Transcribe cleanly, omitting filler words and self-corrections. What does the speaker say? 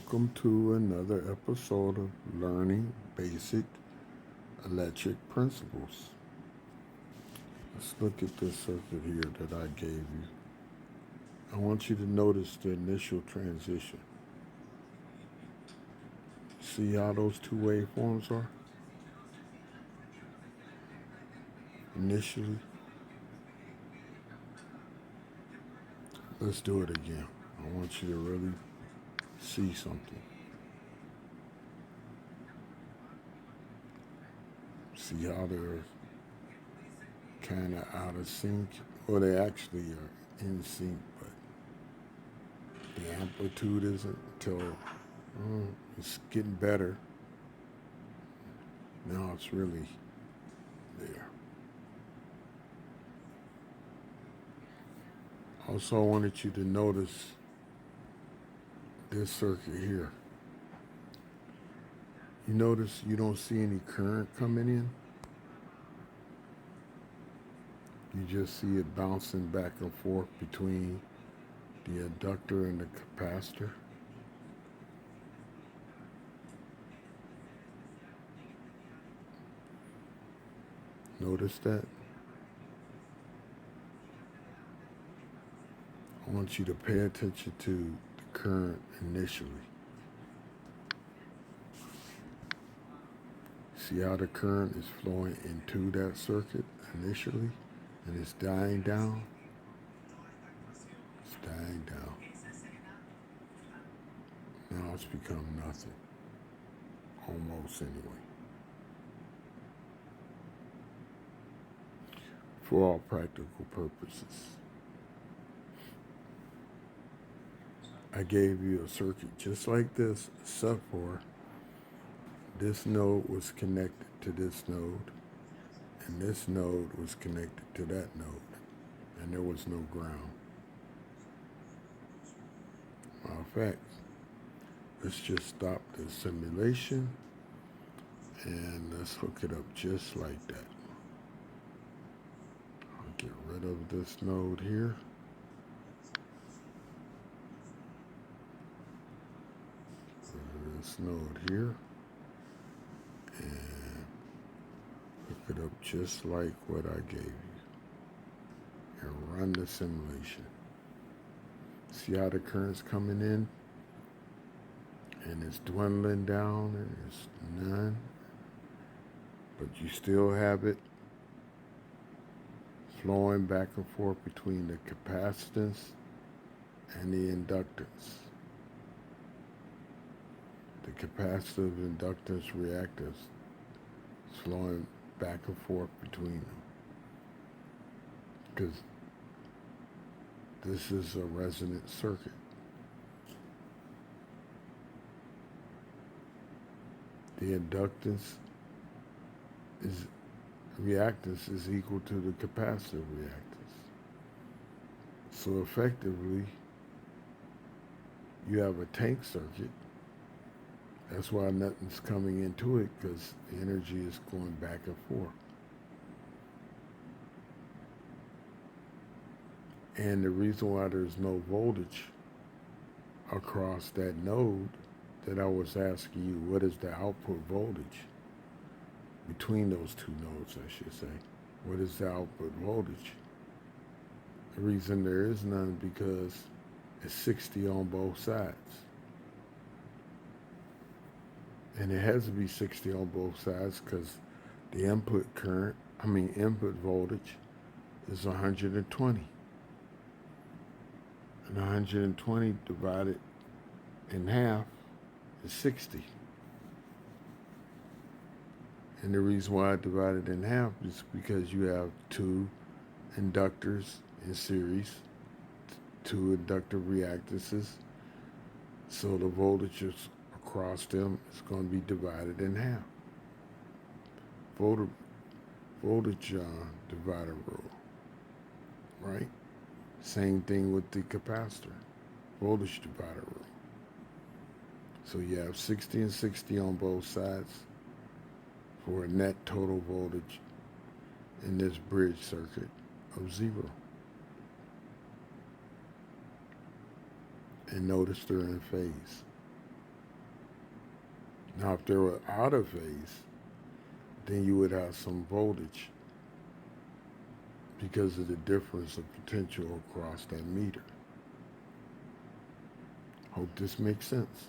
Welcome to another episode of Learning Basic Electric Principles. Let's look at this circuit here that I gave you. I want you to notice the initial transition. See how those two waveforms are? Initially, let's do it again. I want you to really see something. See how they're kind of out of sync? Well, they actually are in sync, but the amplitude isn't until it's getting better. Now it's really there. Also, I wanted you to notice this circuit here. You notice you don't see any current coming in. You just see it bouncing back and forth between the inductor and the capacitor. Notice that? I want you to pay attention to the current initially. See how the current is flowing into that circuit initially and it's dying down? It's dying down. Now it's become nothing. Almost anyway. For all practical purposes. I gave you a circuit just like this, except for this node was connected to this node, and this node was connected to that node, and there was no ground. Matter of fact, let's just stop the simulation, and let's hook it up just like that. I'll get rid of this node here. This node here, and hook it up just like what I gave you, and run the simulation. See how the current's coming in, and it's dwindling down, and it's none, but you still have it flowing back and forth between the capacitance and the inductance. The capacitive inductance reactance is flowing back and forth between them. Because this is a resonant circuit. The inductance is reactance is equal to the capacitive reactance. So effectively, you have a tank circuit. That's why nothing's coming into it, because the energy is going back and forth. And the reason why there's no voltage across that node that I was asking you, what is the output voltage between those two nodes, I should say. What is the output voltage? The reason there is none because it's 60 on both sides. And it has to be 60 on both sides because the input voltage is 120. And 120 divided in half is 60. And the reason why I divided in half is because you have two inductors in series, two inductive reactances. So the voltages across them is going to be divided in half. Voltage divider rule, right? Same thing with the capacitor, voltage divider rule. So you have 60 and 60 on both sides for a net total voltage in this bridge circuit of 0. And notice they're in phase. Now, if they were out of phase, then you would have some voltage because of the difference of potential across that meter. Hope this makes sense.